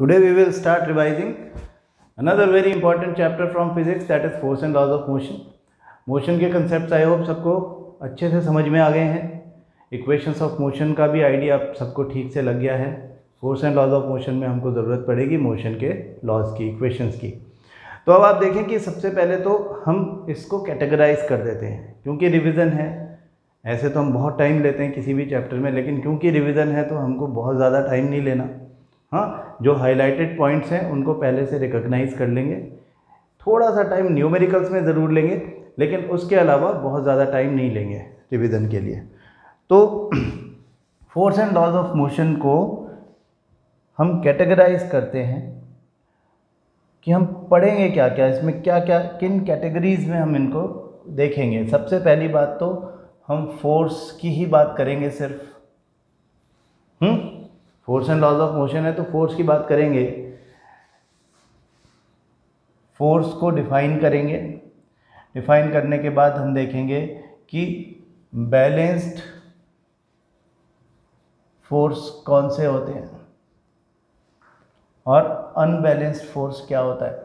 Today we will start revising another very important chapter from physics, that is force and laws of motion. Motion के concept I hope सबको अच्छे से समझ में आ गए हैं. इक्वेशंस ऑफ मोशन का भी आइडिया आप सबको ठीक से लग गया है. Force and laws of motion में हमको ज़रूरत पड़ेगी मोशन के लॉज की, इक्वेशंस की. तो अब आप देखें कि सबसे पहले तो हम इसको कैटेगराइज कर देते हैं क्योंकि रिवीजन है. ऐसे तो हम बहुत टाइम लेते हैं किसी भी चैप्टर में, लेकिन क्योंकि रिवीजन है तो हमको बहुत ज़्यादा टाइम नहीं लेना. हाँ, जो हाईलाइटेड पॉइंट्स हैं उनको पहले से रिकॉग्नाइज कर लेंगे. थोड़ा सा टाइम न्यूमेरिकल्स में ज़रूर लेंगे, लेकिन उसके अलावा बहुत ज़्यादा टाइम नहीं लेंगे रिवीजन के लिए. तो force and laws of motion को हम कैटेगराइज करते हैं कि हम पढ़ेंगे क्या क्या, इसमें क्या क्या, किन कैटेगरीज में हम इनको देखेंगे. सबसे पहली बात तो हम फोर्स की ही बात करेंगे सिर्फ. Force and laws of motion है तो फोर्स की बात करेंगे. फोर्स को डिफाइन करेंगे. डिफाइन करने के बाद हम देखेंगे कि बैलेंस्ड फोर्स कौन से होते हैं और अनबैलेंस्ड फोर्स क्या होता है.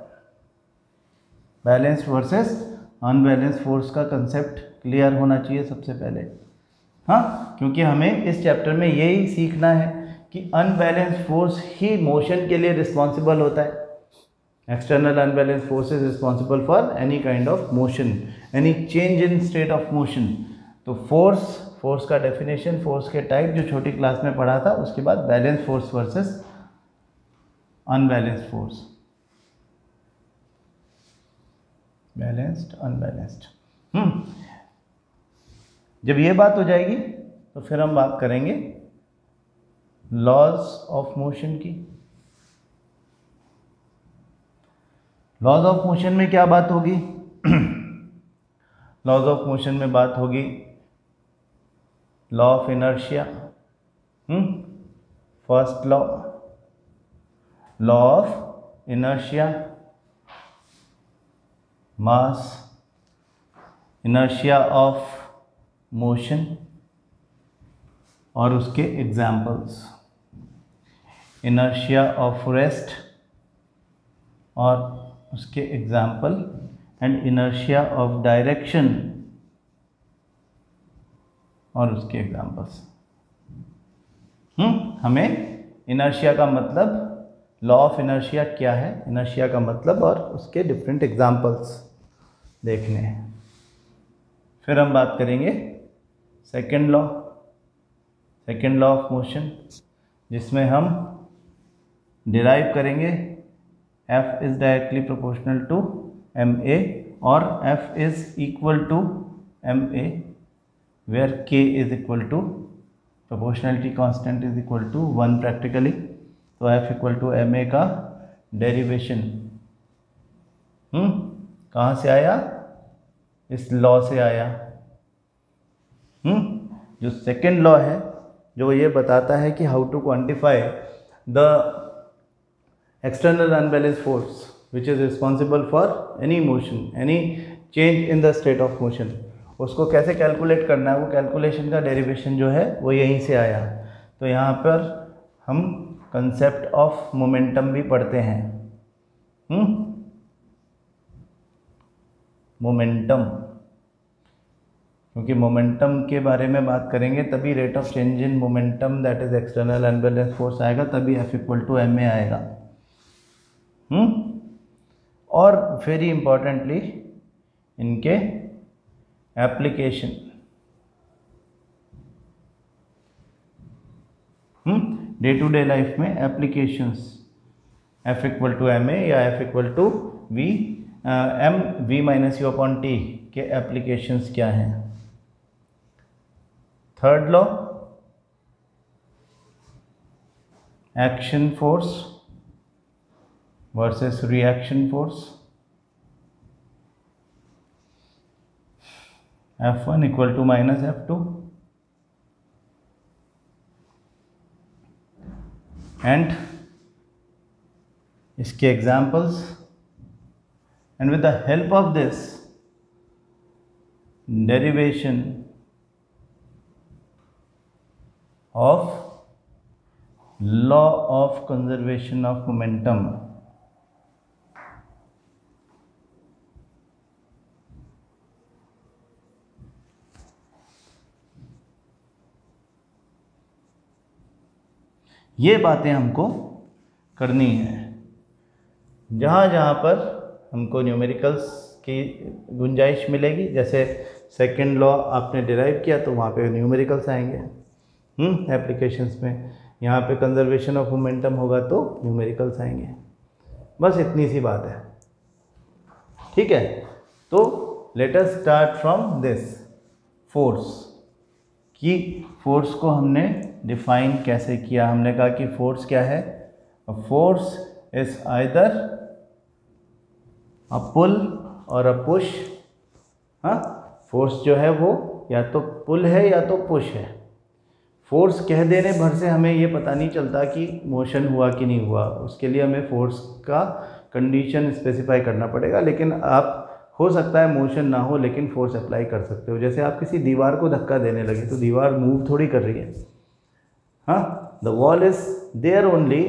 बैलेंस्ड वर्सेस अनबैलेंस्ड फोर्स का कंसेप्ट क्लियर होना चाहिए सबसे पहले. हाँ, क्योंकि हमें इस चैप्टर में यही सीखना है कि अनबैलेंस्ड फोर्स ही मोशन के लिए रिस्पॉन्सिबल होता है. External unbalanced force is responsible for any kind of motion, any change in state of motion. तो फोर्स का डेफिनेशन, फोर्स के टाइप जो छोटी क्लास में पढ़ा था, उसके बाद balance force versus unbalanced force, balanced unbalanced. जब ये बात हो जाएगी तो फिर हम बात करेंगे लॉज ऑफ मोशन की. लॉज ऑफ मोशन में क्या बात होगी? लॉज ऑफ मोशन में बात होगी law of inertia. First law of inertia, mass, inertia of motion और उसके एग्जाम्पल्स, इनर्शिया ऑफ रेस्ट और उसके example, and inertia of direction और उसके एग्जाम्पल्स. हमें इनर्शिया का मतलब, लॉ ऑफ इनर्शिया क्या है, इनर्शिया का मतलब और उसके डिफरेंट एग्जाम्पल्स देखने हैं. फिर हम बात करेंगे सेकेंड लॉ ऑफ मोशन, जिसमें हम डिराइव करेंगे F is directly proportional to ma और F is equal to ma where k is equal to proportionality constant is equal to 1 practically. तो F इक्वल टू ma का derivation कहाँ से आया? इस लॉ से आया. जो सेकेंड लॉ है जो ये बताता है कि how to quantify the external unbalanced force which is responsible for any motion, any change in the state of motion, उसको कैसे कैलकुलेट करना है. वो कैलकुलेशन का डेरिवेशन जो है वो यहीं से आया. तो यहाँ पर हम कंसेप्ट ऑफ मोमेंटम भी पढ़ते हैं. मोमेंटम, क्योंकि मोमेंटम के बारे में बात करेंगे तभी rate of change in momentum, that is external unbalanced force आएगा, तभी F इक्वल टू ma आएगा. और वेरी इंपॉर्टेंटली इनके application, day to day life में applications, F equal to ma या F equal to v minus u upon t के applications क्या हैं. Third law, action force versus reaction force. F1 equal to minus F2 and इसके examples. And with the help of this derivation of law of conservation of momentum. ये बातें हमको करनी है। जहाँ जहाँ पर हमको न्यूमेरिकल्स की गुंजाइश मिलेगी, जैसे सेकंड लॉ आपने डिराइव किया तो वहाँ पे न्यूमेरिकल्स आएंगे एप्लीकेशंस में, यहाँ पे कंजर्वेशन ऑफ मोमेंटम होगा तो न्यूमेरिकल्स आएंगे। बस इतनी सी बात है, ठीक है। तो let us start from this force, कि फोर्स को हमने डिफाइन कैसे किया। हमने कहा कि फोर्स क्या है, फोर्स इज आइदर अ पुल और अ पुश। हाँ, फोर्स जो है वो या तो पुल है या तो पुश है। फोर्स कह देने भर से हमें ये पता नहीं चलता कि मोशन हुआ कि नहीं हुआ, उसके लिए हमें फोर्स का कंडीशन स्पेसिफाई करना पड़ेगा। लेकिन आप हो सकता है मोशन ना हो लेकिन फोर्स अप्लाई कर सकते हो। जैसे आप किसी दीवार को धक्का देने लगे तो दीवार मूव थोड़ी कर रही है। हाँ, the wall is there only,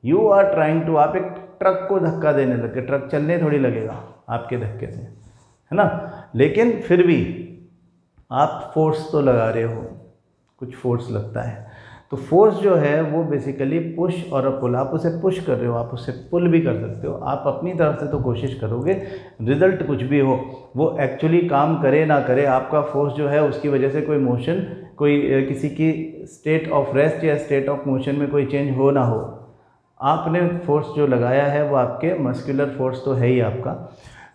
you are trying to. आप एक ट्रक को धक्का देने लगे, ट्रक चलने थोड़ी लगेगा आपके धक्के से, है ना। लेकिन फिर भी आप फोर्स तो लगा रहे हो, कुछ फोर्स लगता है। तो फोर्स जो है वो बेसिकली पुश और पुल, आप उसे पुश कर रहे हो, आप उसे पुल भी कर सकते हो। आप अपनी तरफ से तो कोशिश करोगे, रिजल्ट कुछ भी हो, वो एक्चुअली काम करे ना करे, आपका फोर्स जो है उसकी वजह से कोई मोशन, कोई किसी की स्टेट ऑफ रेस्ट या स्टेट ऑफ मोशन में कोई चेंज हो ना हो, आपने फोर्स जो लगाया है वो आपके मस्कुलर फोर्स तो है ही आपका।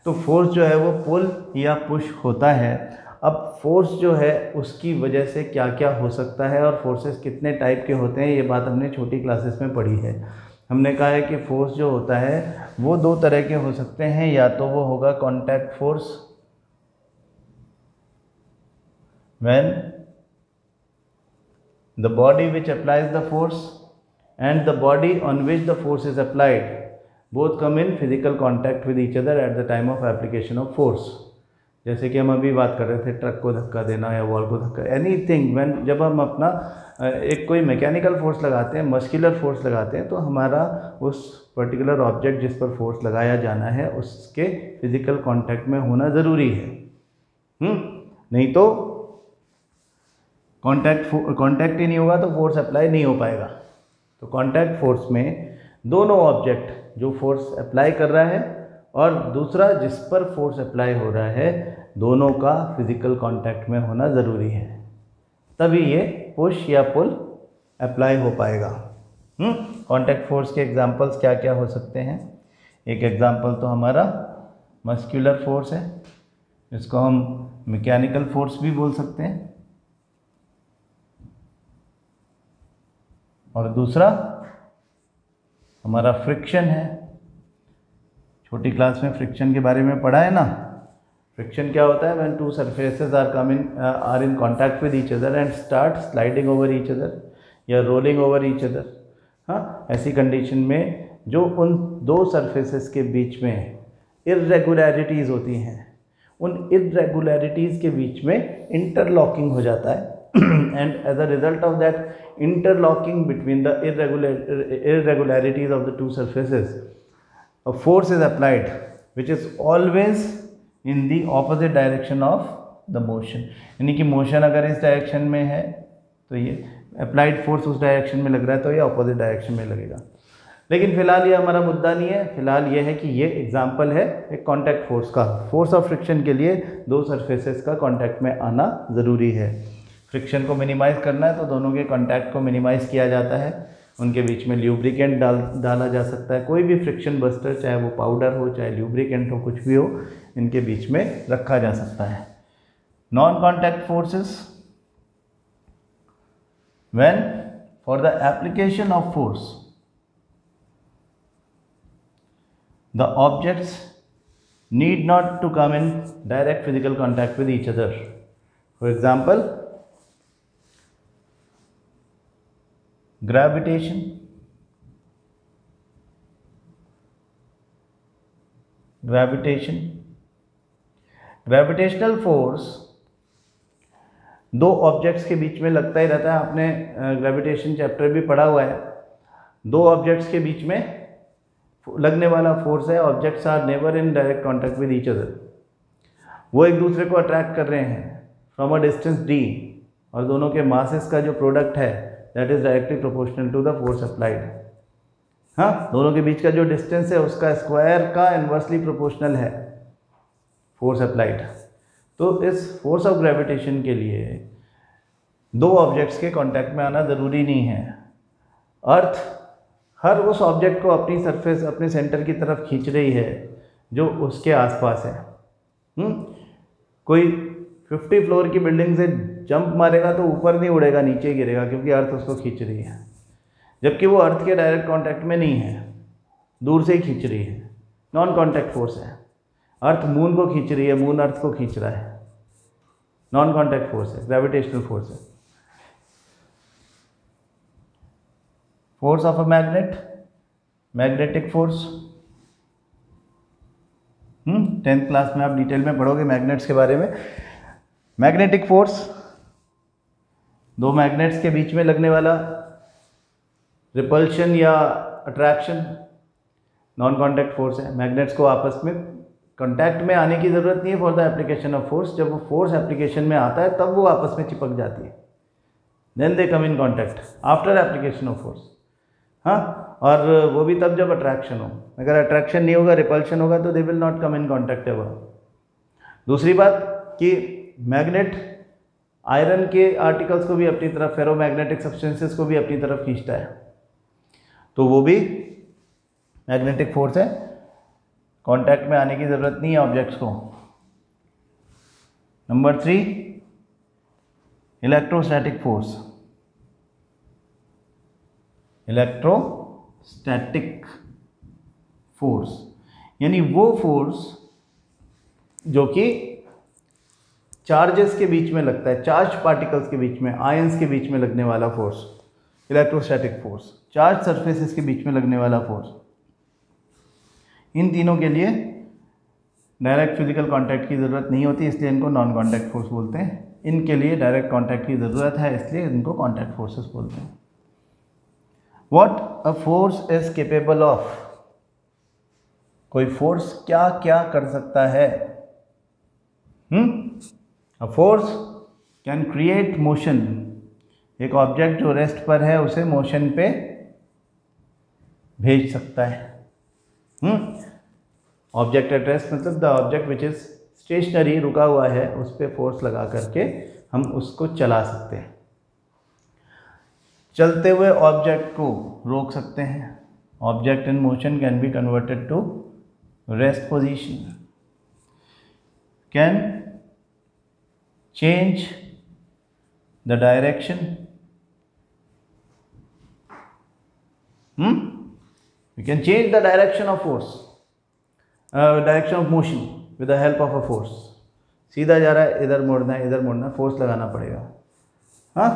तो फोर्स जो है वो पुल या पुश होता है। अब फोर्स जो है उसकी वजह से क्या क्या हो सकता है और फोर्सेस कितने टाइप के होते हैं, ये बात हमने छोटी क्लासेस में पढ़ी है। हमने कहा है कि फोर्स जो होता है वो दो तरह के हो सकते हैं, या तो वो होगा contact force when the body which applies the force and the body on which the force is applied both come in physical contact with each other at the time of application of force। जैसे कि हम अभी बात कर रहे थे truck को धक्का देना या वॉल को धक्का, एनीथिंग व्हेन, जब हम अपना एक कोई मैकेनिकल फोर्स लगाते हैं, मस्कुलर फोर्स लगाते हैं, तो हमारा उस पर्टिकुलर ऑब्जेक्ट जिस पर फोर्स लगाया जाना है उसके फिजिकल कांटेक्ट में होना ज़रूरी है। नहीं तो कांटेक्ट ही नहीं होगा तो फोर्स अप्लाई नहीं हो पाएगा। तो कांटेक्ट फोर्स में दोनों ऑब्जेक्ट, जो फोर्स अप्लाई कर रहा है और दूसरा जिस पर फोर्स अप्लाई हो रहा है, दोनों का फिजिकल कांटेक्ट में होना ज़रूरी है, तभी ये पुश या पुल अप्लाई हो पाएगा। कांटेक्ट फोर्स के एग्जांपल्स क्या क्या हो सकते हैं। एक एग्जांपल तो हमारा मस्कुलर फोर्स है, इसको हम मैकेनिकल फोर्स भी बोल सकते हैं, और दूसरा हमारा फ्रिक्शन है। छोटी क्लास में फ्रिक्शन के बारे में पढ़ा है ना। फ्रिक्शन क्या होता है, when two surfaces are in contact with each other and start sliding over each other या रोलिंग ओवर ईच अदर। हाँ, ऐसी कंडीशन में जो उन दो सरफेसेस के बीच में इर्रेगुलरिटीज़ होती हैं, उन इर्रेगुलरिटीज़ के बीच में इंटरलॉकिंग हो जाता है and as a result of that interlocking between the irregularities of the two surfaces, a force is applied which is always in the opposite direction of the motion। यानी कि मोशन अगर इस डायरेक्शन में है तो ये अप्लाइड फोर्स उस direction में लग रहा है तो ये अपोजिट डायरेक्शन में लगेगा। लेकिन फिलहाल ये हमारा मुद्दा नहीं है। फिलहाल ये है कि ये एग्जाम्पल है एक कॉन्टैक्ट फोर्स का। फोर्स ऑफ फ्रिक्शन के लिए दो सरफेसेस का कॉन्टैक्ट में आना ज़रूरी है। फ्रिक्शन को मिनिमाइज़ करना है तो दोनों के कांटेक्ट को मिनिमाइज़ किया जाता है, उनके बीच में ल्यूब्रिकेंट डाला जा सकता है। कोई भी फ्रिक्शन बस्टर, चाहे वो पाउडर हो चाहे ल्यूब्रिकेंट हो, कुछ भी हो, इनके बीच में रखा जा सकता है। Non contact forces, when for the application of force the objects need not to come in direct physical contact with each other. For example, gravitation, gravitational force दो ऑब्जेक्ट्स के बीच में लगता ही रहता है। आपने ग्रेविटेशन चैप्टर भी पढ़ा हुआ है। दो ऑब्जेक्ट्स के बीच में लगने वाला फोर्स है। Objects are never in direct contact with each other, वो एक दूसरे को अट्रैक्ट कर रहे हैं फ्रॉम अ डिस्टेंस d, और दोनों के मासेस का जो प्रोडक्ट है that is directly proportional to the force applied. हाँ, दोनों के बीच का जो डिस्टेंस है उसका स्क्वायर का इन्वर्सली प्रोपोर्शनल है फोर्स अप्लाइड। तो इस फोर्स ऑफ ग्रेविटेशन के लिए दो ऑब्जेक्ट्स के कांटेक्ट में आना ज़रूरी नहीं है। अर्थ हर उस ऑब्जेक्ट को अपनी सरफेस, अपने सेंटर की तरफ खींच रही है जो उसके आसपास है। कोई 50 फ्लोर की बिल्डिंग से जंप मारेगा तो ऊपर नहीं उड़ेगा, नीचे गिरेगा, क्योंकि अर्थ उसको खींच रही है। जबकि वो अर्थ के डायरेक्ट कांटेक्ट में नहीं है, दूर से ही खींच रही है, नॉन कांटेक्ट फोर्स है। अर्थ मून को खींच रही है, मून अर्थ को खींच रहा है, नॉन कांटेक्ट फोर्स है, ग्रेविटेशनल फोर्स है। Force of a magnet, magnetic force. 10th class में आप डिटेल में पढ़ोगे मैग्नेट्स के बारे में। मैग्नेटिक फोर्स, दो मैग्नेट्स के बीच में लगने वाला रिपल्शन या अट्रैक्शन, नॉन कांटेक्ट फोर्स है। मैग्नेट्स को आपस में कांटेक्ट में आने की ज़रूरत नहीं है for the application of force. जब वो फोर्स एप्लीकेशन में आता है तब वो आपस में चिपक जाती है, then they come in contact after application of force. हाँ, और वो भी तब जब अट्रैक्शन हो। अगर अट्रैक्शन नहीं होगा, रिपल्शन होगा, तो they will not come in contact ever. दूसरी बात कि मैग्नेट आयरन के आर्टिकल्स को भी अपनी तरफ, फेरोमैग्नेटिक सब्सटेंसेस को भी अपनी तरफ खींचता है, तो वो भी मैग्नेटिक फोर्स है। कांटेक्ट में आने की ज़रूरत नहीं है ऑब्जेक्ट्स को। Number 3, electrostatic force. Electrostatic force यानी वो फोर्स जो कि चार्जेस के बीच में लगता है, चार्ज पार्टिकल्स के बीच में, आयंस के बीच में लगने वाला force, electrostatic force. Charge surfaces के बीच में लगने वाला फोर्स। इन तीनों के लिए डायरेक्ट फिजिकल कांटेक्ट की ज़रूरत नहीं होती, इसलिए इनको नॉन कांटेक्ट फोर्स बोलते हैं। इनके लिए डायरेक्ट कांटेक्ट की ज़रूरत है, इसलिए इनको कांटेक्ट फोर्सेस बोलते हैं। What a force is capable of, कोई फोर्स क्या क्या कर सकता है। A force can create motion, एक ऑब्जेक्ट जो रेस्ट पर है उसे मोशन पे भेज सकता है। ऑब्जेक्ट एट रेस्ट मतलब the object which is stationary, रुका हुआ है, उस पर फोर्स लगा करके हम उसको चला सकते हैं। चलते हुए ऑब्जेक्ट को रोक सकते हैं। Object in motion can be converted to rest position, can change the direction, we can change the direction of force, direction of motion with the help of a force। सीधा जा रहा है, इधर मोड़ना है, इधर मोड़ना है, फोर्स लगाना पड़ेगा। हाँ,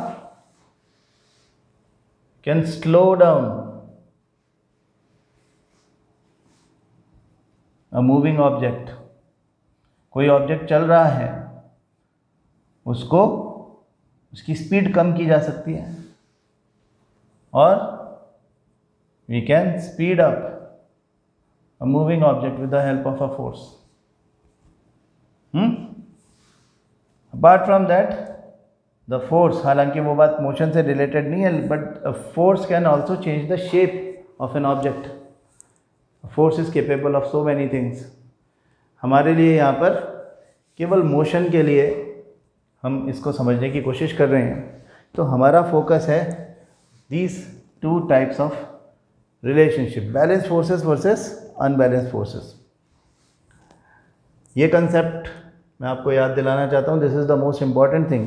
can slow down a moving object, कोई ऑब्जेक्ट चल रहा है उसको, उसकी स्पीड कम की जा सकती है, और we can speed up a moving object with the help of a force। Apart from that, the force, हालांकि वो बात मोशन से रिलेटेड नहीं है, but a force can also change the shape of an object। A force is capable of so many things। हमारे लिए यहाँ पर केवल मोशन के लिए हम इसको समझने की कोशिश कर रहे हैं, तो हमारा फोकस है these two types of relationship, balance forces versus unbalance forces. ये कंसेप्ट मैं आपको याद दिलाना चाहता हूँ, this is the most important thing,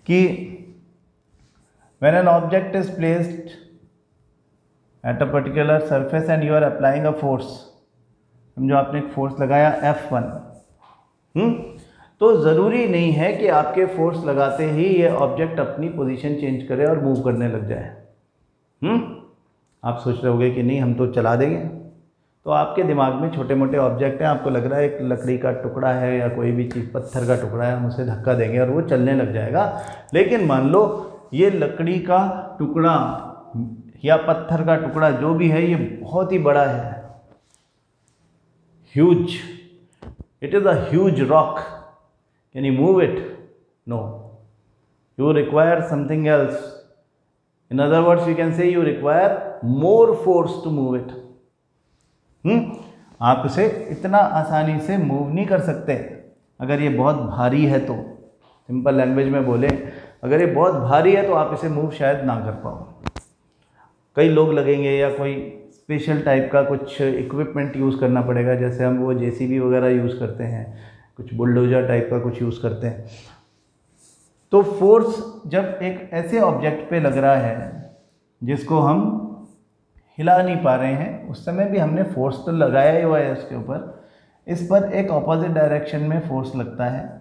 कि when an object is placed at a particular surface and you are applying a force, समझो आपने एक फोर्स लगाया F1, तो ज़रूरी नहीं है कि आपके फोर्स लगाते ही ये ऑब्जेक्ट अपनी पोजीशन चेंज करे और मूव करने लग जाए। आप सोच रहे होगे कि नहीं हम तो चला देंगे, तो आपके दिमाग में छोटे मोटे ऑब्जेक्ट हैं, आपको लग रहा है एक लकड़ी का टुकड़ा है या कोई भी चीज़, पत्थर का टुकड़ा है, हम उसे धक्का देंगे और वो चलने लग जाएगा। लेकिन मान लो ये लकड़ी का टुकड़ा या पत्थर का टुकड़ा जो भी है ये बहुत ही बड़ा है, huge, it is a huge rock, can you move it? No, you require something else. In other words we can say you require more force to move it. आप इसे इतना आसानी से मूव नहीं कर सकते अगर ये बहुत भारी है तो. सिंपल लैंग्वेज में बोले, अगर ये बहुत भारी है तो आप इसे मूव शायद ना कर पाओ. कई लोग लगेंगे या कोई स्पेशल टाइप का कुछ इक्विपमेंट यूज़ करना पड़ेगा, जैसे हम वो JCB वगैरह यूज़ करते हैं, कुछ बुलडोजर टाइप का कुछ यूज़ करते हैं. तो फोर्स जब एक ऐसे ऑब्जेक्ट पे लग रहा है जिसको हम हिला नहीं पा रहे हैं, उस समय भी हमने फोर्स तो लगाया ही हुआ है उसके ऊपर. इस पर एक ऑपोजिट डायरेक्शन में फोर्स लगता है.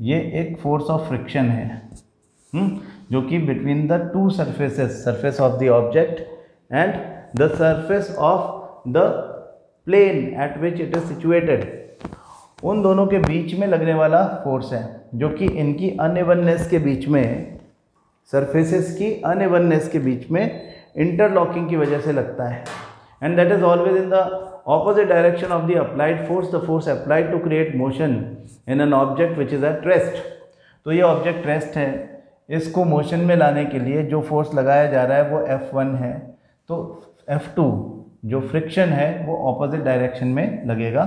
ये एक फोर्स ऑफ फ्रिक्शन है जो कि between the two surfaces, surface of the object and the surface of the plane at which it is situated, उन दोनों के बीच में लगने वाला फोर्स है, जो कि इनकी अनइवननेस के बीच में, सरफेसेस की अनइवननेस के बीच में इंटरलॉकिंग की वजह से लगता है. And that is always in the opposite direction of the applied force, the force applied to create motion in an object which is at rest. तो ये ऑब्जेक्ट रेस्ट है, इसको मोशन में लाने के लिए जो फोर्स लगाया जा रहा है वो F1 है. तो F2 जो फ्रिक्शन है वो ऑपोजिट डायरेक्शन में लगेगा.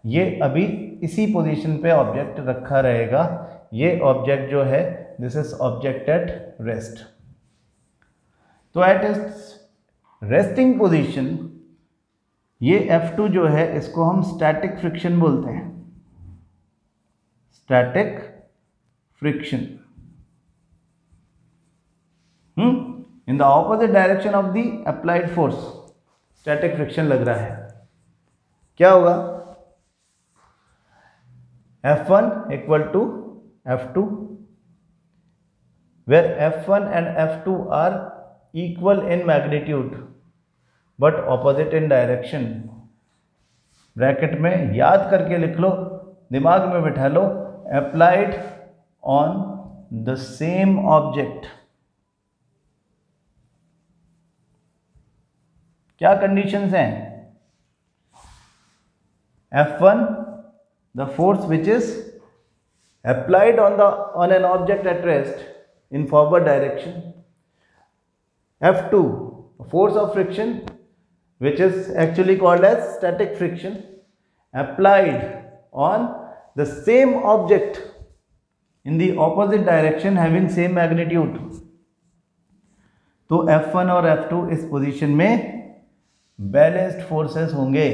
ये अभी इसी पोजीशन पे ऑब्जेक्ट रखा रहेगा. ये ऑब्जेक्ट जो है this is object at rest. तो एट इट्स रेस्टिंग पोजीशन ये F2 जो है इसको हम स्टैटिक फ्रिक्शन बोलते हैं. Static friction in the opposite direction of the applied force static friction लग रहा है. क्या होगा? F1 equal to F2 where F1 and F2 are equal in magnitude but opposite in direction. Bracket में याद करके लिख लो, दिमाग में बिठा लो, applied on the same object. क्या कंडीशंस हैं? F1 the force which is applied on an object at rest in forward direction. F2 force of friction which is actually called as static friction applied on the same object in the opposite direction having same magnitude. तो F1 और F2 इस position में balanced forces होंगे.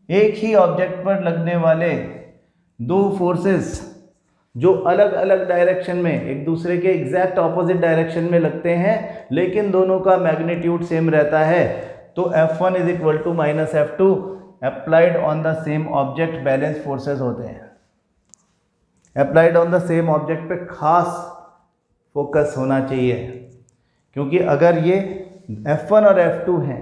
एक ही object पर लगने वाले दो फोर्सेस जो अलग अलग डायरेक्शन में एक दूसरे के एग्जैक्ट ऑपोजिट डायरेक्शन में लगते हैं, लेकिन दोनों का मैग्नीट्यूड सेम रहता है. तो F1 is equal to minus F2 applied on the same object balance forces होते हैं. Applied on the same object पे खास फोकस होना चाहिए, क्योंकि अगर ये F1 और F2 हैं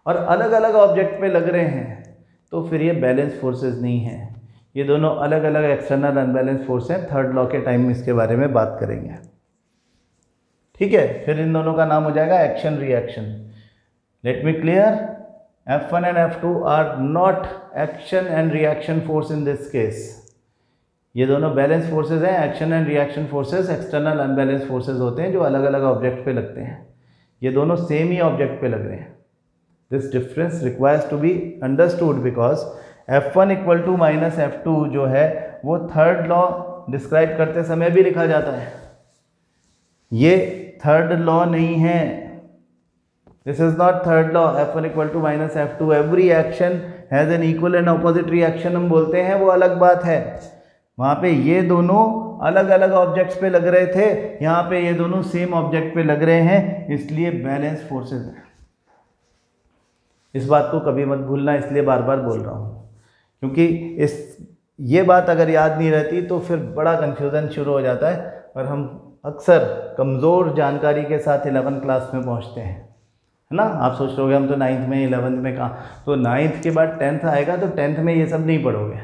और अलग अलग ऑब्जेक्ट पे लग रहे हैं तो फिर ये बैलेंस फोर्सेस नहीं हैं. ये दोनों अलग अलग एक्सटर्नल अनबैलेंस फोर्स हैं. थर्ड लॉ के टाइम में इसके बारे में बात करेंगे. ठीक है, फिर इन दोनों का नाम हो जाएगा action reaction. Let me clear, F1 and F2 are not action and reaction force in this case. ये दोनों बैलेंस फोर्सेज हैं. Action and reaction forces external unbalance forces होते हैं जो अलग अलग ऑब्जेक्ट पे लगते हैं. ये दोनों सेम ही ऑब्जेक्ट पे लग रहे हैं. This difference requires to be understood because F1 equal to minus F2 जो है वो थर्ड लॉ डिस्क्राइब करते समय भी लिखा जाता है. ये थर्ड लॉ नहीं है. This is not third law. F1 equal to minus F2 every action has an equal and opposite reaction हम बोलते हैं, वो अलग बात है. वहाँ पे ये दोनों अलग अलग ऑब्जेक्ट्स पे लग रहे थे, यहाँ पे ये दोनों सेम ऑब्जेक्ट पे लग रहे हैं, इसलिए बैलेंस फोर्सेस है. इस बात को कभी मत भूलना, इसलिए बार बार बोल रहा हूँ, क्योंकि ये बात अगर याद नहीं रहती तो फिर बड़ा कन्फ्यूज़न शुरू हो जाता है और हम अक्सर कमज़ोर जानकारी के साथ 11th क्लास में पहुँचते हैं, है ना. आप सोच रहे होगे हम तो 9th में 11th में कहाँ, तो 9th के बाद 10th आएगा तो 10th में ये सब नहीं पढ़ोगे.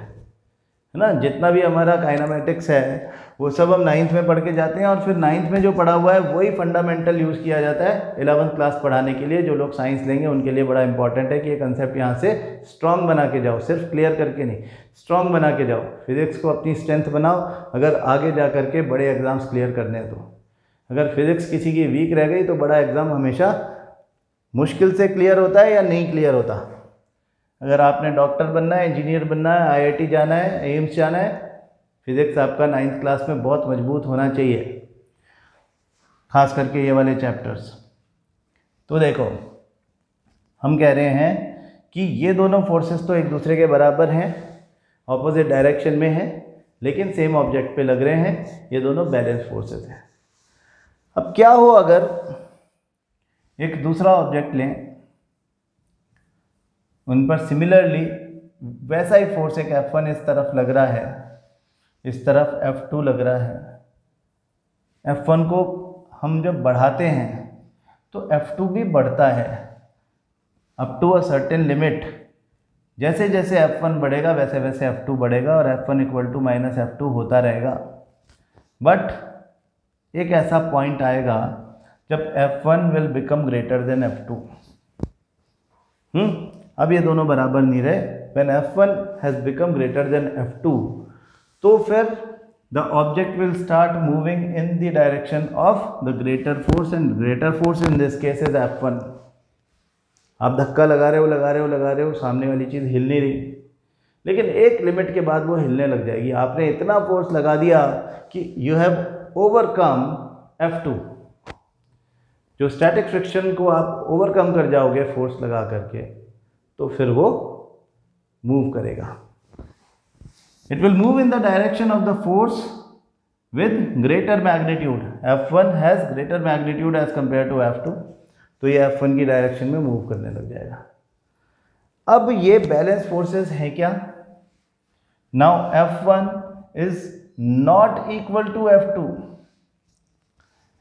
है ना। जितना भी हमारा काइनेमेटिक्स है वो सब हम 9th में पढ़ के जाते हैं, और फिर 9th में जो पढ़ा हुआ है वही फंडामेंटल यूज़ किया जाता है 11th क्लास पढ़ाने के लिए। जो लोग साइंस लेंगे उनके लिए बड़ा इंपॉर्टेंट है कि ये कंसेप्ट यहाँ से स्ट्रॉन्ग बना के जाओ, सिर्फ क्लियर करके नहीं, स्ट्रॉन्ग बना के जाओ। फिजिक्स को अपनी स्ट्रेंथ बनाओ अगर आगे जा करके बड़े एग्जाम्स क्लियर करने हैं तो। अगर फिजिक्स किसी की वीक रह गई तो बड़ा एग्ज़ाम हमेशा मुश्किल से क्लियर होता है या नहीं क्लियर होता। अगर आपने डॉक्टर बनना है, इंजीनियर बनना है, IIT जाना है, एम्स जाना है, फिजिक्स आपका 9th क्लास में बहुत मजबूत होना चाहिए, खास करके ये वाले चैप्टर्स। तो देखो हम कह रहे हैं कि ये दोनों फोर्सेस तो एक दूसरे के बराबर हैं, ऑपोजिट डायरेक्शन में हैं, लेकिन सेम ऑब्जेक्ट पे लग रहे हैं। ये दोनों बैलेंस फोर्सेस हैं। अब क्या हो अगर एक दूसरा ऑब्जेक्ट लें, उन पर सिमिलरली वैसा ही फोर्स एक F1 इस तरफ लग रहा है, इस तरफ F2 लग रहा है। F1 को हम जब बढ़ाते हैं तो F2 भी बढ़ता है up to a certain limit. जैसे जैसे F1 बढ़ेगा वैसे वैसे F2 बढ़ेगा और F1 equal to minus F2 होता रहेगा। बट एक ऐसा पॉइंट आएगा जब F1 will become greater than F2। अब ये दोनों बराबर नहीं रहे। When F1 has become greater than F2 तो फिर the object will start moving in the direction of the greater force, and greater force in this case is F1। आप धक्का लगा रहे हो, सामने वाली चीज़ हिल नहीं रही, लेकिन एक लिमिट के बाद वो हिलने लग जाएगी। आपने इतना फोर्स लगा दिया कि यू हैव ओवरकम F2। जो स्टैटिक फ्रिक्शन को आप ओवरकम कर जाओगे फोर्स लगा करके, तो फिर वो मूव करेगा। It will move in the direction of the force with greater magnitude. F1 has greater magnitude as compare to F2, तो ये F1 की डायरेक्शन में मूव करने लग जाएगा। अब ये बैलेंस फोर्सेस हैं क्या? Now F1 is not equal to F2।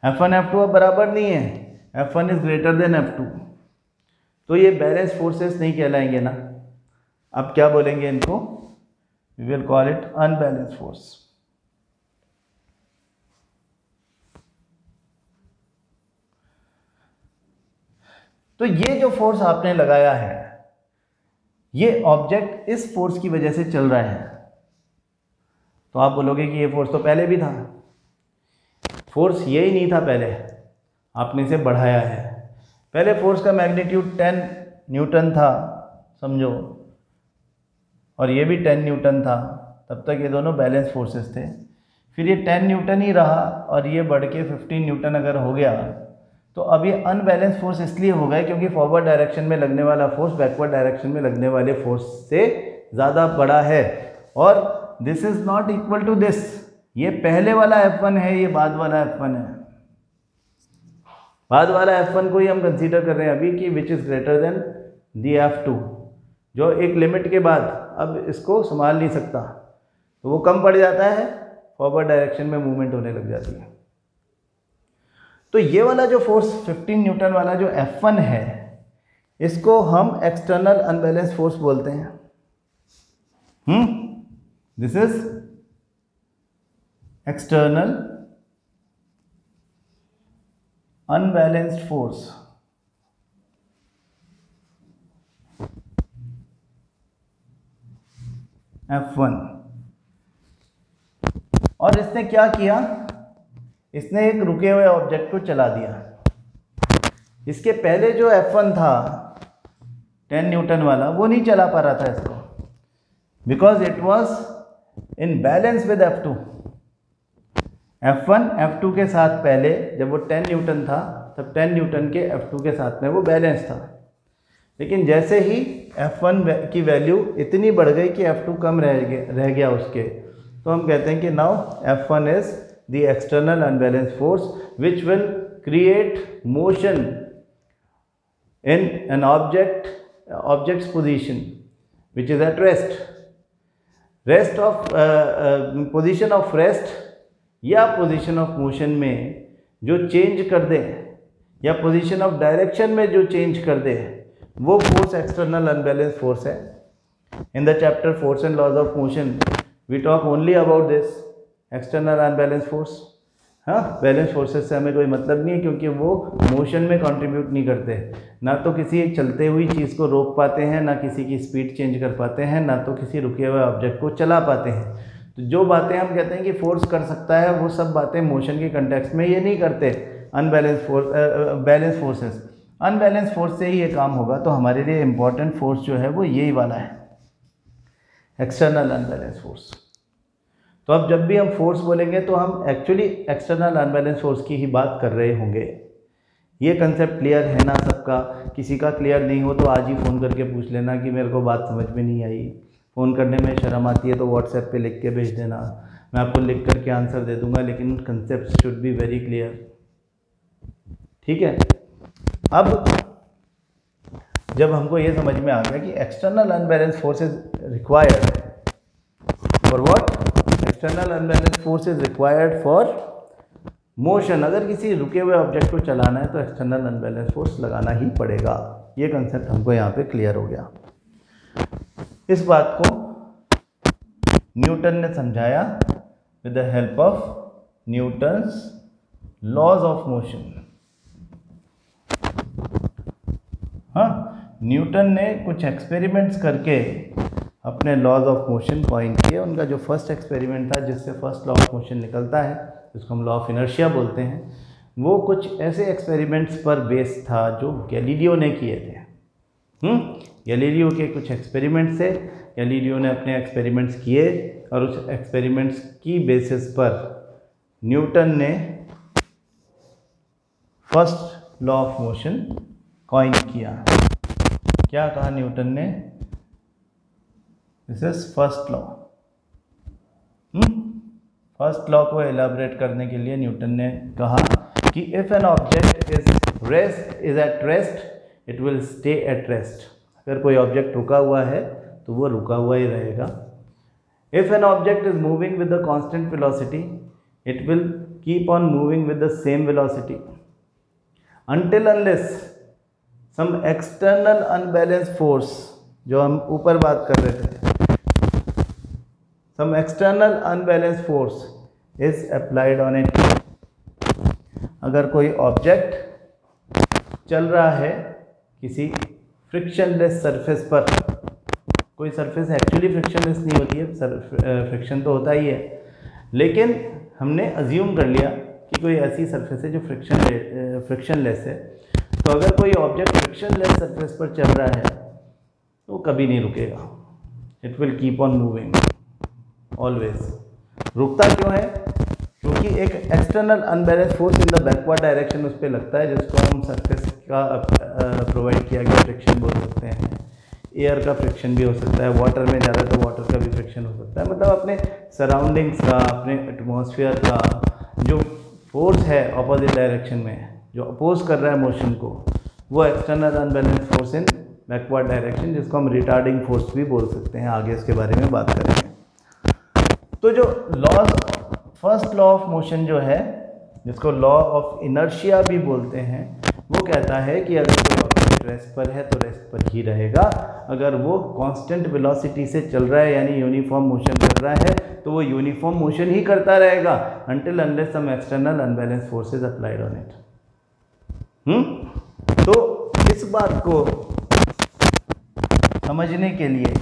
F1 F2 अब बराबर नहीं है, F1 is greater than F2, तो ये बैलेंस फोर्सेस नहीं कहलाएंगे ना। अब क्या बोलेंगे इनको? We will call it unbalance force. तो ये जो फोर्स आपने लगाया है, ये ऑब्जेक्ट इस फोर्स की वजह से चल रहा है। तो आप बोलोगे कि ये फोर्स तो पहले भी था। फोर्स यही नहीं था पहले, आपने इसे बढ़ाया है। पहले फोर्स का मैग्नीट्यूड 10 न्यूटन था समझो, और ये भी 10 न्यूटन था। तब तक ये दोनों बैलेंस फोर्सेस थे। फिर ये 10 न्यूटन ही रहा और ये बढ़ के 15 न्यूटन अगर हो गया, तो अब ये अनबैलेंस फोर्स इसलिए हो गए क्योंकि फॉरवर्ड डायरेक्शन में लगने वाला फोर्स बैकवर्ड डायरेक्शन में लगने वाले फोर्स से ज़्यादा बड़ा है। और this is not equal to this. ये पहले वाला F1 है, ये बाद वाला F1 है। बाद वाला F1 को ही हम कंसीडर कर रहे हैं अभी कि which is greater than the F2, जो एक लिमिट के बाद अब इसको संभाल नहीं सकता, तो वो कम पड़ जाता है, फॉरवर्ड डायरेक्शन में मूवमेंट होने लग जाती है। तो ये वाला जो फोर्स 15 न्यूटन वाला जो F1 है, इसको हम एक्सटर्नल अनबैलेंस फोर्स बोलते हैं। This is external unbalanced force. F1। और इसने क्या किया? इसने एक रुके हुए ऑब्जेक्ट को चला दिया। इसके पहले जो F1 था 10 न्यूटन वाला, वो नहीं चला पा रहा था इसको, because it was in balance with F2। F1 F2 के साथ पहले जब वो 10 न्यूटन था, तब 10 न्यूटन के F2 के साथ में वो बैलेंस था। लेकिन जैसे ही F1 की वैल्यू इतनी बढ़ गई कि F2 कम रह गया उसके, तो हम कहते हैं कि now F1 is the external unbalanced force which will create motion in an object's position which is at rest of position of rest या position of motion में जो चेंज कर दे, या position of direction में जो चेंज कर दे, वो force external unbalance force है। In the chapter force and laws of motion we talk only about this external unbalance force. हाँ, बैलेंस फोर्सेस से हमें कोई मतलब नहीं है, क्योंकि वो मोशन में कंट्रीब्यूट नहीं करते। ना तो किसी चलते हुई चीज़ को रोक पाते हैं, ना किसी की स्पीड चेंज कर पाते हैं, ना तो किसी रुके हुए ऑब्जेक्ट को चला पाते हैं। तो जो बातें हम कहते हैं कि फोर्स कर सकता है, वो सब बातें मोशन के कंटेक्स्ट में ये नहीं करते unbalance force, balance forces. Unbalance force से ही ये काम होगा। तो हमारे लिए इम्पॉर्टेंट फोर्स जो है वो यही वाला है, एक्सटर्नल अनबैलेंस फोर्स। तो अब जब भी हम फोर्स बोलेंगे तो हम एक्चुअली एक्सटर्नल अनबैलेंस फोर्स की ही बात कर रहे होंगे। ये कंसेप्ट क्लियर है ना सबका? किसी का क्लियर नहीं हो तो आज ही फ़ोन करके पूछ लेना कि मेरे को बात समझ में नहीं आई। फ़ोन करने में शर्म आती है तो व्हाट्सएप पे लिख के भेज देना, मैं आपको लिख करके आंसर दे दूंगा, लेकिन concept should be very clear. ठीक है, अब जब हमको ये समझ में आ गया कि external unbalance force is required for what, external unbalance force is required for motion. अगर किसी रुके हुए ऑब्जेक्ट को चलाना है तो एक्सटर्नल अनबैलेंस फोर्स लगाना ही पड़ेगा। ये कंसेप्ट हमको यहाँ पे क्लियर हो गया। इस बात को न्यूटन ने समझाया with the help of Newton's laws of motion. हाँ, न्यूटन ने कुछ एक्सपेरिमेंट्स करके अपने लॉज ऑफ मोशन पॉइंट किए। उनका जो फर्स्ट एक्सपेरिमेंट था जिससे फर्स्ट लॉ ऑफ मोशन निकलता है, जिसको हम लॉ ऑफ इनर्शिया बोलते हैं, वो कुछ ऐसे एक्सपेरिमेंट्स पर बेस्ड था जो गैलीलियो ने किए थे। गैलीलियो के कुछ एक्सपेरिमेंट्स से गैलीलियो ने अपने एक्सपेरिमेंट्स किए और उस एक्सपेरिमेंट्स की बेसिस पर न्यूटन ने first law of motion coin किया। क्या कहा न्यूटन ने? This is first law. First law को एलाबोरेट करने के लिए न्यूटन ने कहा कि if N object is at rest it will stay at rest. अगर कोई ऑब्जेक्ट रुका हुआ है तो वो रुका हुआ ही रहेगा। If N object is moving with the constant velocity it will keep on moving with the same velocity until unless some external unbalanced force, जो हम ऊपर बात कर रहे थे, some external unbalanced force is applied on it। अगर कोई object चल रहा है किसी फ्रिक्शनलेस सरफेस पर, कोई सरफेस एक्चुअली फ्रिक्शनलेस नहीं होती है, फ्रिक्शन तो होता ही है, लेकिन हमने अज्यूम कर लिया कि कोई ऐसी सरफेस है जो फ्रिक्शनलेस है, तो अगर कोई ऑब्जेक्ट फ्रिक्शनलेस सरफेस पर चल रहा है तो कभी नहीं रुकेगा। It will keep on moving always. रुकता क्यों है? क्योंकि एक external unbalance force in the backward direction उस पर लगता है, जिसको हम सरफेस का प्रोवाइड किया गया फ्रिक्शन बोल सकते हैं। एयर का फ्रिक्शन भी हो सकता है, वाटर में ज़्यादा तो वाटर का भी फ्रिक्शन हो सकता है। मतलब अपने सराउंडिंग्स का, अपने एटमॉस्फेयर का जो फोर्स है ऑपोजिट डायरेक्शन में, जो अपोज कर रहा है मोशन को, वो external unbalance force in backward direction, जिसको हम रिटार्डिंग फोर्स भी बोल सकते हैं। आगे इसके बारे में बात करेंगे। तो जो laws, first law of motion जो है, जिसको लॉ ऑफ इनर्शिया भी बोलते हैं, वो कहता है कि अगर कोई ऑब्जेक्ट रेस्ट पर है तो रेस्ट पर ही रहेगा। अगर वो कांस्टेंट वेलोसिटी से चल रहा है यानी यूनिफॉर्म मोशन कर रहा है तो वो यूनिफॉर्म मोशन ही करता रहेगा until unless some external unbalanced force is applied on it। तो इस बात को समझने के लिए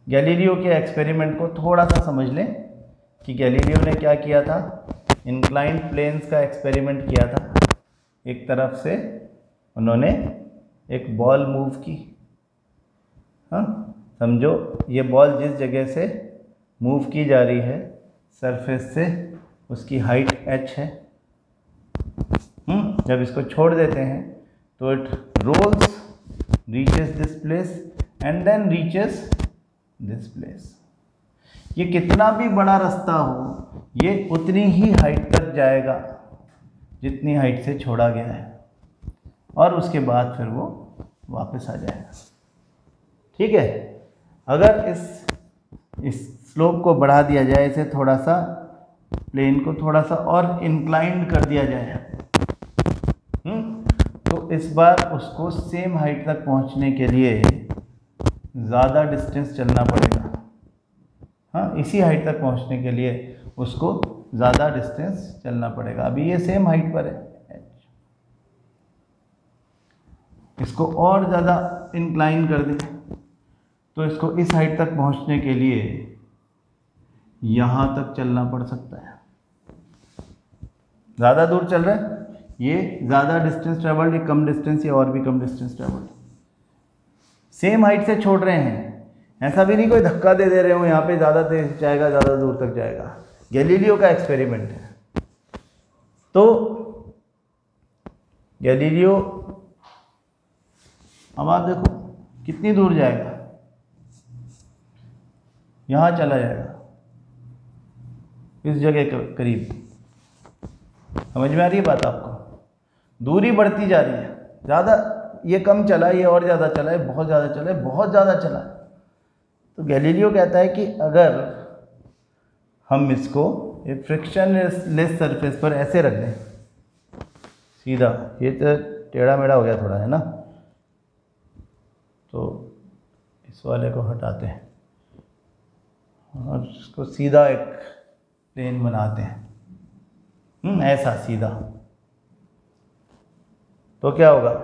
गैलीलियो के एक्सपेरिमेंट को थोड़ा सा समझ लें कि गैलीलियो ने क्या किया था। इंक्लाइंड प्लेन्स का एक्सपेरिमेंट किया था। एक तरफ से उन्होंने एक बॉल मूव की, हाँ समझो ये बॉल जिस जगह से मूव की जा रही है सरफेस से, उसकी हाइट h है। जब इसको छोड़ देते हैं तो it rolls, reaches this place and then reaches this place. ये कितना भी बड़ा रास्ता हो, ये उतनी ही हाइट तक जाएगा जितनी हाइट से छोड़ा गया है, और उसके बाद फिर वो वापस आ जाएगा। ठीक है, अगर इस स्लोप को बढ़ा दिया जाए, इसे थोड़ा सा, प्लेन को थोड़ा सा और इंक्लाइंड कर दिया जाए, तो इस बार उसको सेम हाइट तक पहुंचने के लिए ज़्यादा डिस्टेंस चलना पड़ेगा। इसी हाइट तक पहुंचने के लिए उसको ज़्यादा डिस्टेंस चलना पड़ेगा। अभी ये सेम हाइट पर है, इसको और ज़्यादा इंक्लाइन कर दें तो इसको इस हाइट तक पहुंचने के लिए यहाँ तक चलना पड़ सकता है। ज़्यादा दूर चल रहा है, ये ज़्यादा डिस्टेंस ट्रेवल्ड, ये कम डिस्टेंस, ये और भी कम डिस्टेंस ट्रेवल्ड। सेम हाइट से छोड़ रहे हैं, ऐसा भी नहीं कोई धक्का दे रहे हो यहाँ पे ज़्यादा तेज जाएगा ज़्यादा दूर तक जाएगा। गैलीलियो का एक्सपेरिमेंट है। तो गैलीलियो अब आप देखो कितनी दूर जाएगा, यहाँ चला जाएगा इस जगह के करीब। समझ में आ रही है बात आपको? दूरी बढ़ती जा रही है, ज़्यादा ये कम चला है, ये और ज़्यादा चला है, बहुत ज़्यादा चला है, बहुत ज़्यादा चला है। तो गैलीलियो कहता है कि अगर हम इसको एक फ्रिक्शनलेस सरफेस पर ऐसे रख दें सीधा, ये तो टेढ़ा मेढ़ा हो गया थोड़ा, है ना, तो इस वाले को हटाते हैं और इसको सीधा एक प्लेन बनाते हैं, ऐसा सीधा, तो क्या होगा?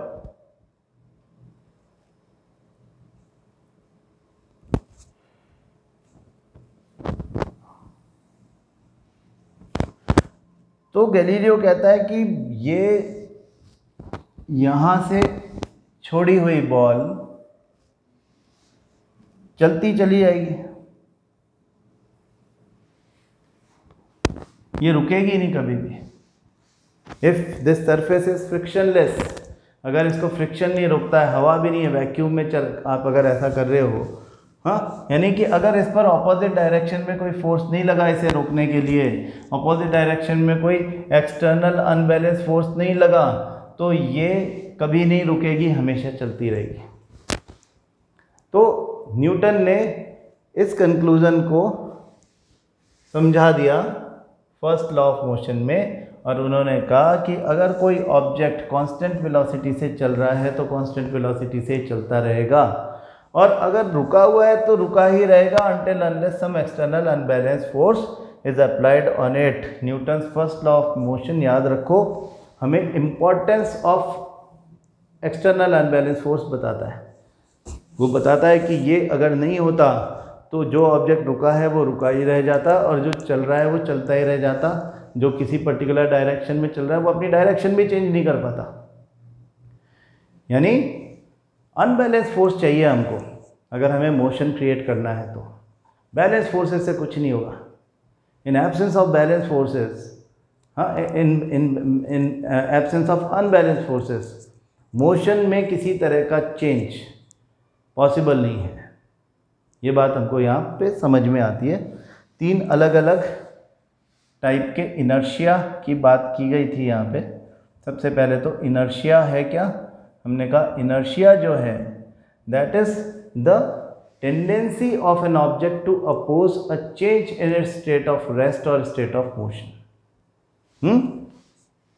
तो गैलीलियो कहता है कि ये यहाँ से छोड़ी हुई बॉल चलती चली जाएगी, ये रुकेगी नहीं कभी भी। If this surface is frictionless, अगर इसको फ्रिक्शन नहीं रोकता है, हवा भी नहीं है, वैक्यूम में चल आप अगर ऐसा कर रहे हो, हाँ, यानी कि अगर इस पर ऑपोजिट डायरेक्शन में कोई फोर्स नहीं लगा इसे रोकने के लिए, ऑपोजिट डायरेक्शन में कोई एक्सटर्नल अनबैलेंस फोर्स नहीं लगा, तो ये कभी नहीं रुकेगी, हमेशा चलती रहेगी। तो न्यूटन ने इस कंक्लूजन को समझा दिया फर्स्ट लॉ ऑफ मोशन में, और उन्होंने कहा कि अगर कोई ऑब्जेक्ट कांस्टेंट वेलोसिटी से चल रहा है तो कांस्टेंट वेलोसिटी से चलता रहेगा, और अगर रुका हुआ है तो रुका ही रहेगा until unless some external unbalanced force is applied on it। Newton's first law of motion याद रखो, हमें importance of external unbalance force बताता है। वो बताता है कि ये अगर नहीं होता तो जो ऑब्जेक्ट रुका है वो रुका ही रह जाता, और जो चल रहा है वो चलता ही रह जाता। जो किसी पर्टिकुलर डायरेक्शन में चल रहा है वो अपनी डायरेक्शन भी चेंज नहीं कर पाता। यानी अनबैलेंस फोर्स चाहिए हमको अगर हमें मोशन क्रिएट करना है, तो बैलेंस फोर्सेस से कुछ नहीं होगा। In absence of balance forces, हाँ, in absence of unbalance forces, motion में किसी तरह का चेंज पॉसिबल नहीं है। ये बात हमको यहाँ पे समझ में आती है। 3 अलग अलग टाइप के इनर्शिया की बात की गई थी यहाँ पे। सबसे पहले तो इनर्शिया है क्या? हमने कहा इनर्शिया जो है that is the tendency of an object to oppose a change in its state of rest और स्टेट ऑफ मोशन।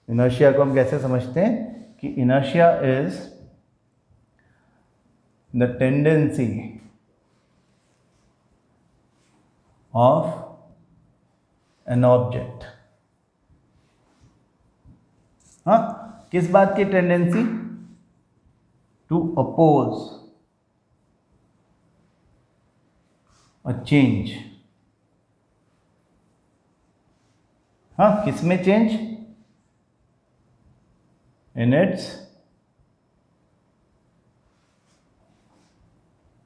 इनर्शिया को हम कैसे समझते हैं कि inertia is the tendency of an object. हाँ, किस बात की tendency? To oppose a change. हाँ, किस में change? In its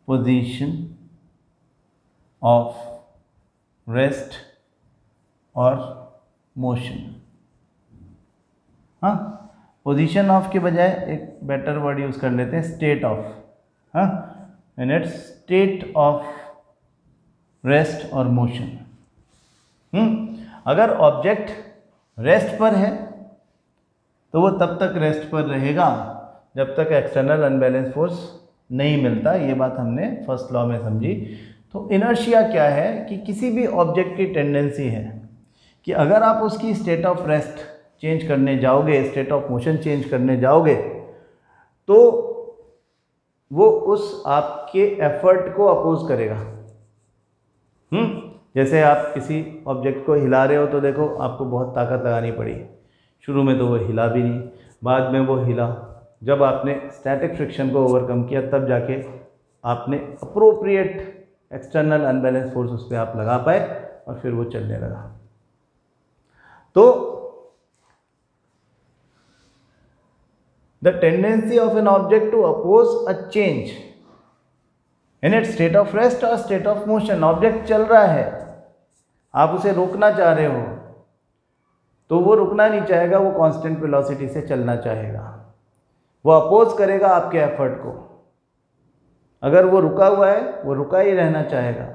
position of rest और मोशन। हाँ, पोजीशन ऑफ के बजाय एक बेटर वर्ड यूज़ कर लेते हैं, स्टेट ऑफ। हाँ, इन इट्स स्टेट ऑफ रेस्ट और मोशन। अगर ऑब्जेक्ट रेस्ट पर है तो वो तब तक रेस्ट पर रहेगा जब तक एक्सटर्नल अनबैलेंस फोर्स नहीं मिलता। ये बात हमने फर्स्ट लॉ में समझी। तो इनर्शिया क्या है कि किसी भी ऑब्जेक्ट की टेंडेंसी है कि अगर आप उसकी स्टेट ऑफ रेस्ट चेंज करने जाओगे, स्टेट ऑफ मोशन चेंज करने जाओगे, तो वो उस आपके एफर्ट को अपोज करेगा। जैसे आप किसी ऑब्जेक्ट को हिला रहे हो तो देखो आपको बहुत ताकत लगानी पड़ी, शुरू में तो वो हिला भी नहीं, बाद में वो हिला। जब आपने स्टैटिक फ्रिक्शन को ओवरकम किया तब जाके आपने अप्रोप्रिएट एक्सटर्नल अनबैलेंस फोर्स उस पर आप लगा पाए और फिर वो चलने लगा। तो the tendency of an object to oppose a change in its state of rest और स्टेट ऑफ मोशन। ऑब्जेक्ट चल रहा है, आप उसे रोकना चाह रहे हो तो वो रुकना नहीं चाहेगा, वो कांस्टेंट वेलोसिटी से चलना चाहेगा, वो अपोज करेगा आपके एफर्ट को। अगर वो रुका हुआ है वो रुका ही रहना चाहेगा,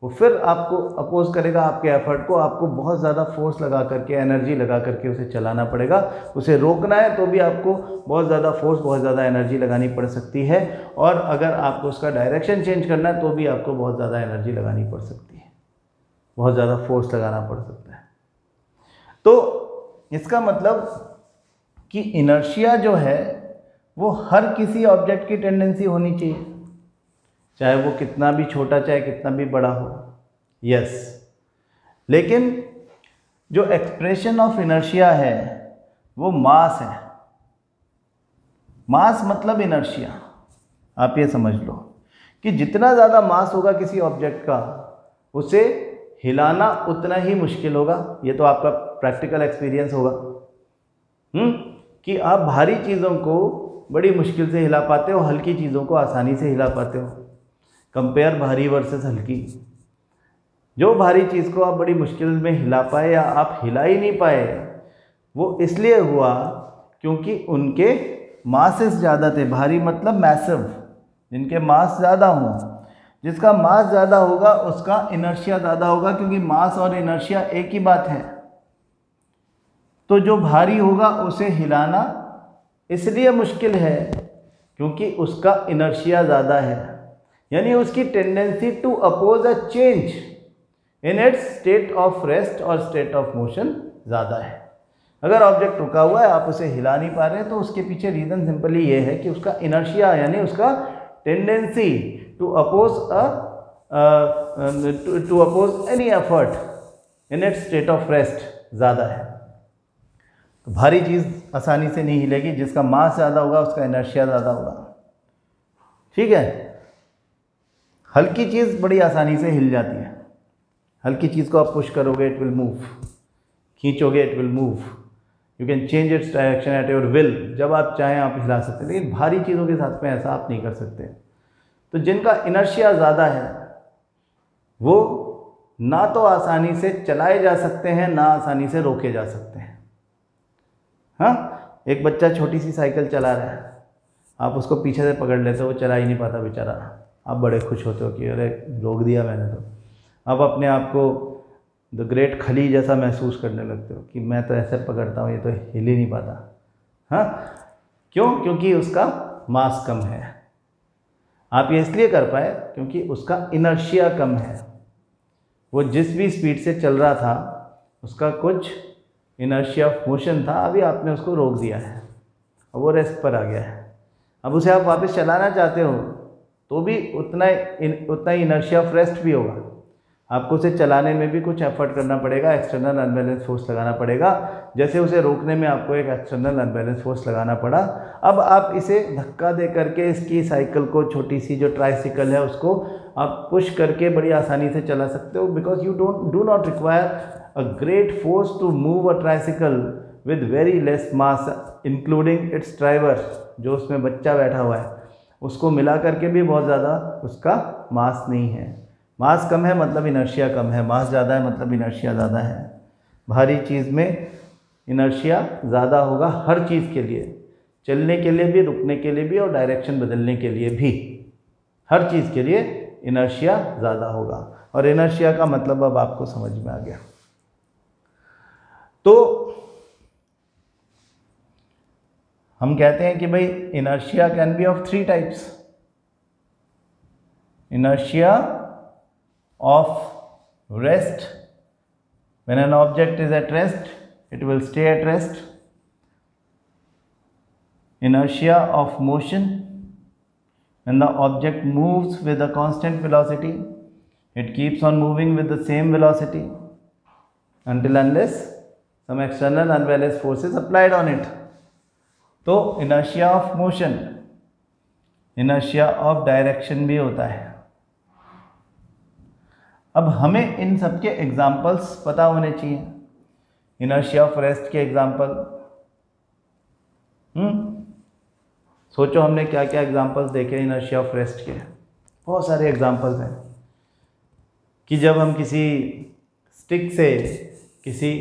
वो फिर आपको अपोज करेगा आपके एफर्ट को। आपको बहुत ज़्यादा फोर्स लगा करके, एनर्जी लगा करके उसे चलाना पड़ेगा। उसे रोकना है तो भी आपको बहुत ज़्यादा फोर्स, बहुत ज़्यादा एनर्जी लगानी पड़ सकती है, और अगर आपको उसका डायरेक्शन चेंज करना है तो भी आपको बहुत ज़्यादा एनर्जी लगानी पड़ सकती है, बहुत ज़्यादा फोर्स लगाना पड़ सकता है। तो इसका मतलब कि इनर्शिया जो है वो हर किसी ऑब्जेक्ट की टेंडेंसी होनी चाहिए, चाहे वो कितना भी छोटा चाहे कितना भी बड़ा हो। यस, लेकिन जो एक्सप्रेशन ऑफ इनर्शिया है वो मास है। मास मतलब इनर्शिया। आप ये समझ लो कि जितना ज़्यादा मास होगा किसी ऑब्जेक्ट का, उसे हिलाना उतना ही मुश्किल होगा। ये तो आपका प्रैक्टिकल एक्सपीरियंस होगा कि आप भारी चीज़ों को बड़ी मुश्किल से हिला पाते हो, हल्की चीज़ों को आसानी से हिला पाते हो। कंपेयर भारी वर्सेस हल्की। जो भारी चीज़ को आप बड़ी मुश्किल में हिला पाए या आप हिला ही नहीं पाए, वो इसलिए हुआ क्योंकि उनके मासेस ज़्यादा थे। भारी मतलब मैसिव, जिनके मास ज़्यादा हों। जिसका मास ज़्यादा होगा उसका इनर्शिया ज़्यादा होगा, क्योंकि मास और इनर्शिया एक ही बात है। तो जो भारी होगा उसे हिलाना इसलिए मुश्किल है क्योंकि उसका इनर्शिया ज़्यादा है, यानी उसकी tendency to oppose a change in its state of rest और स्टेट ऑफ मोशन ज़्यादा है। अगर ऑब्जेक्ट रुका हुआ है, आप उसे हिला नहीं पा रहे हैं, तो उसके पीछे रीज़न सिंपली ये है कि उसका इनर्शिया यानी उसका tendency to oppose any effort in its state of rest ज़्यादा है। तो भारी चीज़ आसानी से नहीं हिलेगी, जिसका मास ज़्यादा होगा उसका इनर्शिया ज़्यादा होगा। ठीक है। हल्की चीज़ बड़ी आसानी से हिल जाती है। हल्की चीज़ को आप पुश करोगे, इट विल मूव, खींचोगे, it will move, you can change its direction at your will. जब आप चाहें आप हिला सकते हैं, लेकिन भारी चीज़ों के साथ में ऐसा आप नहीं कर सकते। तो जिनका इनर्शिया ज़्यादा है वो ना तो आसानी से चलाए जा सकते हैं, ना आसानी से रोके जा सकते हैं। हाँ, एक बच्चा छोटी सी साइकिल चला रहा है, आप उसको पीछे से पकड़ लेते हो, वो चला ही नहीं पाता बेचारा। आप बड़े खुश होते हो कि अरे रोक दिया मैंने तो। अब अपने आप को द ग्रेट खली जैसा महसूस करने लगते हो कि मैं तो ऐसे पकड़ता हूँ, ये तो हिल ही नहीं पाता। हाँ, क्यों? क्योंकि उसका मास कम है। आप ये इसलिए कर पाए क्योंकि उसका इनर्शिया कम है। वो जिस भी स्पीड से चल रहा था उसका कुछ इनर्शिया ऑफ मोशन था, अभी आपने उसको रोक दिया है, अब वो रेस्ट पर आ गया है। अब उसे आप वापस चलाना चाहते हो तो भी उतना ही इनर्शिया ऑफ रेस्ट भी होगा। आपको उसे चलाने में भी कुछ एफर्ट करना पड़ेगा, एक्सटर्नल अनबैलेंस फोर्स लगाना पड़ेगा, जैसे उसे रोकने में आपको एक एक्सटर्नल अनबैलेंस फोर्स लगाना पड़ा। अब आप इसे धक्का दे करके इसकी साइकिल को, छोटी सी जो ट्राइसिकल है उसको आप पुश करके बड़ी आसानी से चला सकते हो, because you do not require a great force to move a tricycle with very less mass, including its driver, जो उसमें बच्चा बैठा हुआ है, उसको मिला करके भी बहुत ज़्यादा उसका मास नहीं है। मास कम है मतलब इनर्शिया कम है, मास ज़्यादा है मतलब इनर्शिया ज़्यादा है। भारी चीज़ में इनर्शिया ज़्यादा होगा हर चीज़ के लिए, चलने के लिए भी, रुकने के लिए भी और डायरेक्शन बदलने के लिए भी। हर चीज़ के लिए इनर्शिया ज़्यादा होगा, और इनर्शिया का मतलब अब आपको समझ में आ गया। तो हम कहते हैं कि भाई inertia can be of 3 types. Inertia of rest, when an object is at rest it will stay at rest. Inertia of motion, when the object moves with a constant velocity, It keeps on moving with the same velocity until unless some external unbalanced force is applied on it. तो inertia of motion, inertia of direction भी होता है। अब हमें इन सब के examples पता होने चाहिए। इनर्शिया ऑफ रेस्ट के एग्जाम्पल, सोचो हमने क्या क्या एग्जाम्पल्स देखे इनर्शिया ऑफ रेस्ट के। बहुत सारे एग्जाम्पल्स हैं कि जब हम किसी स्टिक से किसी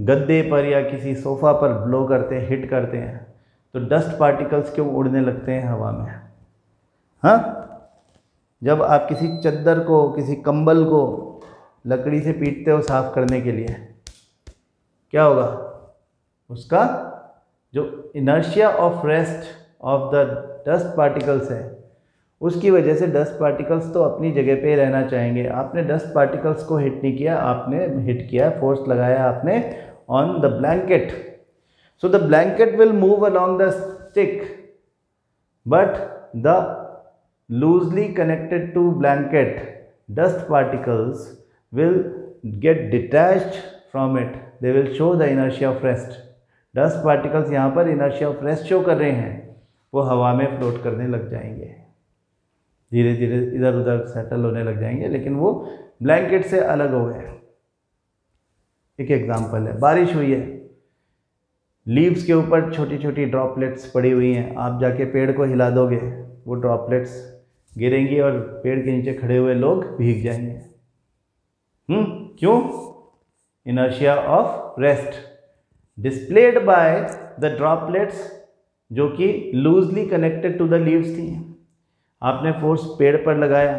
गद्दे पर या किसी सोफ़ा पर ब्लो करते हैं, हिट करते हैं, तो डस्ट पार्टिकल्स क्यों उड़ने लगते हैं हवा में। हाँ, जब आप किसी चद्दर को, किसी कंबल को लकड़ी से पीटते हो साफ़ करने के लिए, क्या होगा, उसका जो inertia of rest of the dust particles है, उसकी वजह से डस्ट पार्टिकल्स तो अपनी जगह पे रहना चाहेंगे। आपने डस्ट पार्टिकल्स को हिट नहीं किया, आपने हिट किया, फोर्स लगाया आपने on the blanket. So the blanket will move along the stick, but the loosely connected to blanket dust particles will get detached from it. They will show the inertia of rest. Dust particles यहाँ पर inertia of rest show कर रहे हैं, वो हवा में float करने लग जाएंगे, धीरे धीरे इधर उधर सेटल होने लग जाएंगे, लेकिन वो ब्लैंकेट से अलग हो गए। एक एग्जाम्पल है, बारिश हुई है, लीव्स के ऊपर छोटी छोटी ड्रॉपलेट्स पड़ी हुई हैं, आप जाके पेड़ को हिला दोगे, वो ड्रॉपलेट्स गिरेंगी और पेड़ के नीचे खड़े हुए लोग भीग जाएंगे। क्यों? Inertia of rest displayed by the droplets, जो कि loosely connected to the leaves थी। आपने फोर्स पेड़ पर लगाया,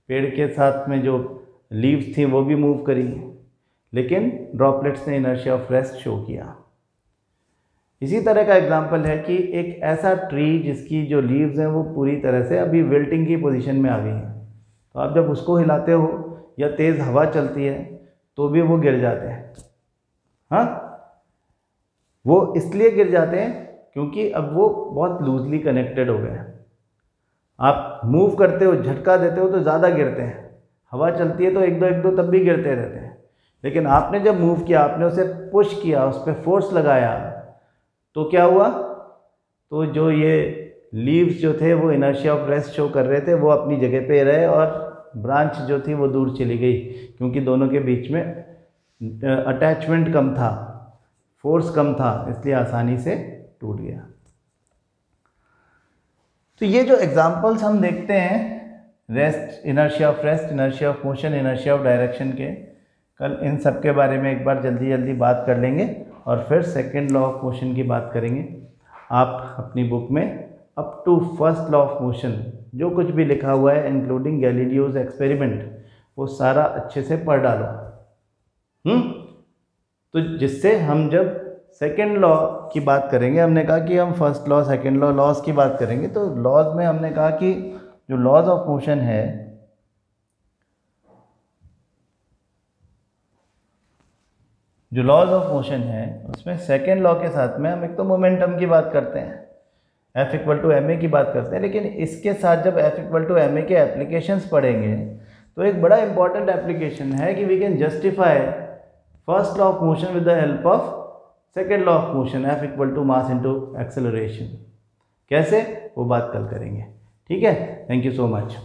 पेड़ के साथ में जो लीव्स थी वो भी मूव करी, लेकिन ड्रॉपलेट्स ने इनर्शिया ऑफ रेस्ट शो किया। इसी तरह का एग्जाम्पल है कि एक ऐसा ट्री जिसकी जो लीव्स हैं वो पूरी तरह से अभी विल्टिंग की पोजीशन में आ गई हैं, तो आप जब उसको हिलाते हो या तेज़ हवा चलती है तो भी वो गिर जाते हैं। हाँ, वो इसलिए गिर जाते हैं क्योंकि अब वो बहुत लूजली कनेक्टेड हो गए हैं। आप मूव करते हो, झटका देते हो तो ज़्यादा गिरते हैं, हवा चलती है तो एक दो तब भी गिरते रहते हैं, लेकिन आपने जब मूव किया, आपने उसे पुश किया, उस पर फोर्स लगाया, तो क्या हुआ, तो जो ये लीव्स जो थे वो इनर्शिया ऑफ रेस्ट शो कर रहे थे, वो अपनी जगह पे रहे और ब्रांच जो थी वो दूर चली गई, क्योंकि दोनों के बीच में अटैचमेंट कम था, फोर्स कम था, इसलिए आसानी से टूट गया। तो ये जो एग्जांपल्स हम देखते हैं rest, inertia of rest, inertia of motion, inertia of direction के, कल इन सब के बारे में एक बार जल्दी बात कर लेंगे और फिर सेकेंड लॉ ऑफ मोशन की बात करेंगे। आप अपनी बुक में up to first law of motion जो कुछ भी लिखा हुआ है इंक्लूडिंग गैलीलियोज एक्सपेरिमेंट, वो सारा अच्छे से पढ़ डालो। तो जिससे हम जब सेकेंड लॉ की बात करेंगे, हमने कहा कि हम first law second law laws की बात करेंगे, तो लॉज में हमने कहा कि जो लॉज ऑफ मोशन है, जो लॉज ऑफ मोशन है उसमें सेकेंड लॉ के साथ में हम एक तो मोमेंटम की बात करते हैं, F equal to m a की बात करते हैं, लेकिन इसके साथ जब F equal to m a के एप्लीकेशंस पढ़ेंगे तो एक बड़ा इंपॉर्टेंट एप्लीकेशन है कि we can justify first law of motion with the help of second law of motion, F equal to mass into acceleration. कैसे, वो बात कल करेंगे। ठीक है, थैंक यू सो मच।